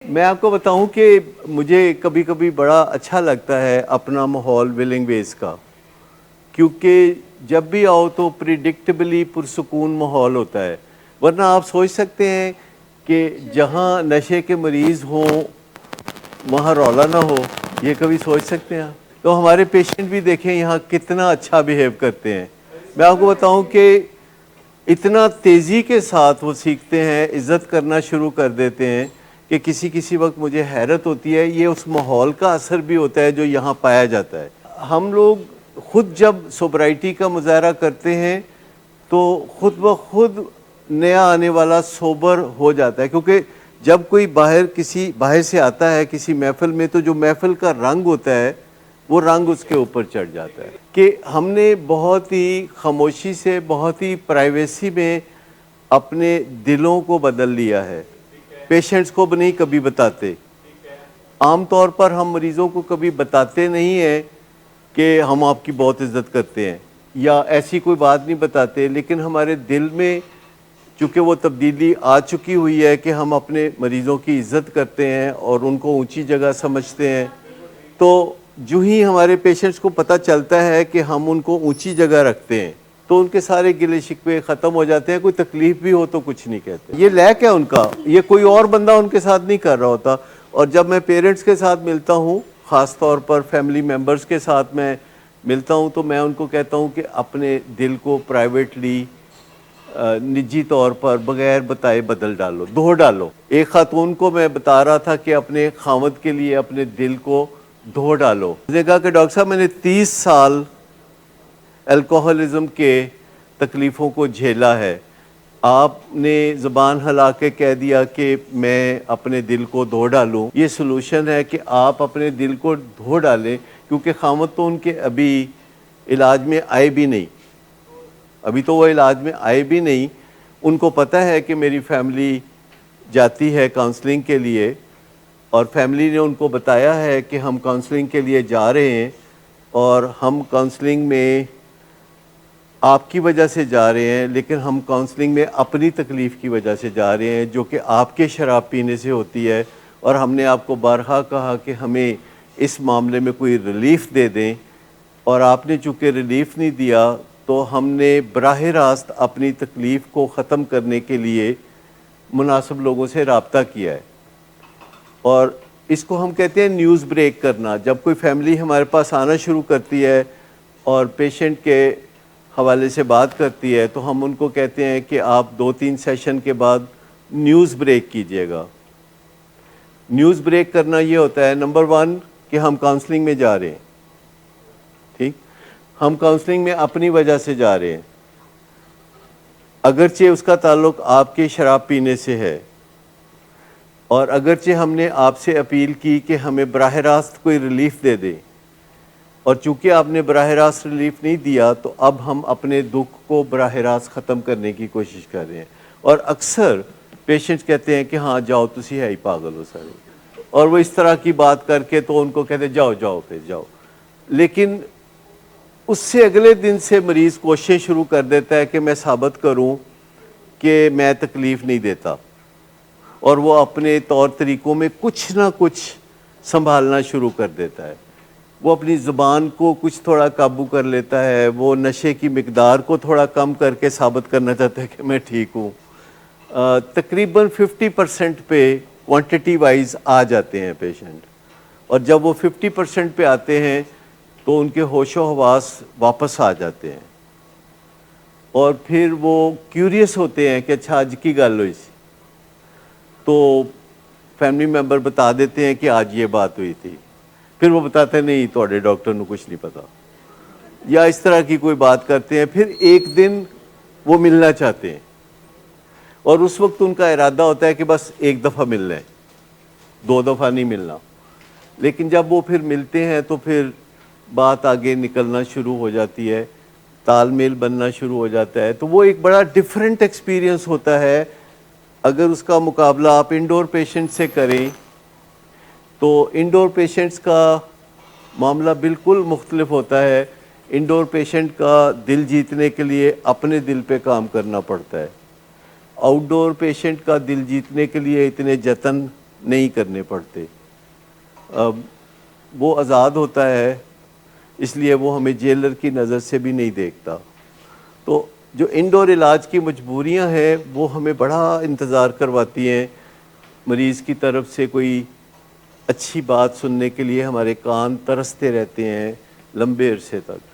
میں آپ کو بتاؤں کہ مجھے کبھی کبھی بڑا اچھا لگتا ہے اپنا ماحول ولنگ ویز کا، کیونکہ جب بھی آؤ تو پریڈکٹبلی پرسکون ماحول ہوتا ہے، ورنہ آپ سوچ سکتے ہیں کہ جہاں نشے کے مریض ہوں وہاں رولا نہ ہو، یہ کبھی سوچ سکتے ہیں؟ تو ہمارے پیشنٹ بھی دیکھیں یہاں کتنا اچھا بیہیو کرتے ہیں۔ میں آپ کو بتاؤں کہ اتنا تیزی کے ساتھ وہ سیکھتے ہیں، عزت کرنا شروع کر دیتے ہیں کہ کسی وقت مجھے حیرت ہوتی ہے، یہ اس ماحول کا اثر بھی ہوتا ہے جو یہاں پایا جاتا ہے۔ ہم لوگ خود جب سوبرائٹی کا مظاہرہ کرتے ہیں تو خود بخود نیا آنے والا سوبر ہو جاتا ہے، کیونکہ جب کوئی باہر سے آتا ہے کسی محفل میں تو جو محفل کا رنگ ہوتا ہے وہ رنگ اس کے اوپر چڑھ جاتا ہے۔ کہ ہم نے بہت ہی خاموشی سے، بہت ہی پرائیویسی میں اپنے دلوں کو بدل لیا ہے، پیشنٹس کو نہیں کبھی بتاتے۔ عام طور پر ہم مریضوں کو کبھی بتاتے نہیں ہیں کہ ہم آپ کی بہت عزت کرتے ہیں، یا ایسی کوئی بات نہیں بتاتے، لیکن ہمارے دل میں چونکہ وہ تبدیلی آ چکی ہوئی ہے کہ ہم اپنے مریضوں کی عزت کرتے ہیں اور ان کو اونچی جگہ سمجھتے ہیں، تو جو ہی ہمارے پیشنٹس کو پتہ چلتا ہے کہ ہم ان کو اونچی جگہ رکھتے ہیں تو ان کے سارے گلے شکوے ختم ہو جاتے ہیں، کوئی تکلیف بھی ہو تو کچھ نہیں کہتے۔ یہ لیک ہے ان کا، یہ کوئی اور بندہ ان کے ساتھ نہیں کر رہا ہوتا۔ اور جب میں پیرنٹس کے ساتھ ملتا ہوں، خاص طور پر فیملی ممبرز کے ساتھ میں ملتا ہوں، تو میں ان کو کہتا ہوں کہ اپنے دل کو پرائیویٹلی، نجی طور پر بغیر بتائے بدل ڈالو، دھو ڈالو۔ ایک خاتون کو میں بتا رہا تھا کہ اپنے خاوند کے لیے اپنے دل کو دھو ڈالو۔ اس نے کہا کہ ڈاکٹر صاحب میں نے 30 سال الکوہلزم کے تکلیفوں کو جھیلا ہے، آپ نے زبان ہلا کے کہہ دیا کہ میں اپنے دل کو دھو ڈالوں۔ یہ سلوشن ہے کہ آپ اپنے دل کو دھو ڈالیں، کیونکہ خاوند تو ان کے ابھی علاج میں آئے بھی نہیں، ابھی تو وہ علاج میں آئے بھی نہیں۔ ان کو پتہ ہے کہ میری فیملی جاتی ہے کاؤنسلنگ کے لیے، اور فیملی نے ان کو بتایا ہے کہ ہم کاؤنسلنگ کے لیے جا رہے ہیں، اور ہم کاؤنسلنگ میں آپ کی وجہ سے جا رہے ہیں، لیکن ہم کاؤنسلنگ میں اپنی تکلیف کی وجہ سے جا رہے ہیں جو کہ آپ کے شراب پینے سے ہوتی ہے، اور ہم نے آپ کو بارہا کہا کہ ہمیں اس معاملے میں کوئی ریلیف دے دیں، اور آپ نے چونکہ ریلیف نہیں دیا تو ہم نے براہ راست اپنی تکلیف کو ختم کرنے کے لیے مناسب لوگوں سے رابطہ کیا ہے۔ اور اس کو ہم کہتے ہیں نیوز بریک کرنا۔ جب کوئی فیملی ہمارے پاس آنا شروع کرتی ہے اور پیشنٹ کے حوالے سے بات کرتی ہے تو ہم ان کو کہتے ہیں کہ آپ 2-3 سیشن کے بعد نیوز بریک کیجئے گا۔ نیوز بریک کرنا یہ ہوتا ہے، نمبر 1 کہ ہم کاؤنسلنگ میں جا رہے ہیں، ٹھیک، ہم کاؤنسلنگ میں اپنی وجہ سے جا رہے ہیں، اگرچہ اس کا تعلق آپ کے شراب پینے سے ہے، اور اگرچہ ہم نے آپ سے اپیل کی کہ ہمیں براہ راست کوئی ریلیف دے دیں، اور چونکہ آپ نے براہ راست ریلیف نہیں دیا تو اب ہم اپنے دکھ کو براہ راست ختم کرنے کی کوشش کر رہے ہیں۔ اور اکثر پیشنٹس کہتے ہیں کہ ہاں جاؤ تسی ہے ہی پاگل ہو سارے، اور وہ اس طرح کی بات کر کے تو ان کو کہتے ہیں جاؤ جاؤ پھر جاؤ، لیکن اس سے اگلے دن سے مریض کوشش شروع کر دیتا ہے کہ میں ثابت کروں کہ میں تکلیف نہیں دیتا، اور وہ اپنے طور طریقوں میں کچھ نہ کچھ سنبھالنا شروع کر دیتا ہے۔ وہ اپنی زبان کو کچھ تھوڑا قابو کر لیتا ہے، وہ نشے کی مقدار کو تھوڑا کم کر کے ثابت کرنا چاہتا ہے کہ میں ٹھیک ہوں۔ تقریباً 50% پہ کوانٹٹی وائز آ جاتے ہیں پیشنٹ، اور جب وہ 50% پہ آتے ہیں تو ان کے ہوش و حواس واپس آ جاتے ہیں، اور پھر وہ کیوریس ہوتے ہیں کہ اچھا آج کی گل ہوئی سی، تو فیملی ممبر بتا دیتے ہیں کہ آج یہ بات ہوئی تھی، پھر وہ بتاتے ہیں نہیں توڑے ڈاکٹر نو کچھ نہیں پتا، یا اس طرح کی کوئی بات کرتے ہیں۔ پھر ایک دن وہ ملنا چاہتے ہیں، اور اس وقت ان کا ارادہ ہوتا ہے کہ بس ایک دفعہ ملنا ہے، 2 دفعہ نہیں ملنا، لیکن جب وہ پھر ملتے ہیں تو پھر بات آگے نکلنا شروع ہو جاتی ہے، تال میل بننا شروع ہو جاتا ہے، تو وہ ایک بڑا ڈیفرنٹ ایکسپیرینس ہوتا ہے۔ اگر اس کا مقابلہ آپ انڈور پیشنٹ سے کریں تو انڈور پیشنٹس کا معاملہ بالکل مختلف ہوتا ہے۔ انڈور پیشنٹ کا دل جیتنے کے لیے اپنے دل پہ کام کرنا پڑتا ہے، آؤٹ ڈور پیشنٹ کا دل جیتنے کے لیے اتنے جتن نہیں کرنے پڑتے. اب وہ آزاد ہوتا ہے اس لیے وہ ہمیں جیلر کی نظر سے بھی نہیں دیکھتا. تو جو انڈور علاج کی مجبوریاں ہیں وہ ہمیں بڑا انتظار کرواتی ہیں. مریض کی طرف سے کوئی اچھی بات سننے کے لیے ہمارے کان ترستے رہتے ہیں لمبے عرصے تک.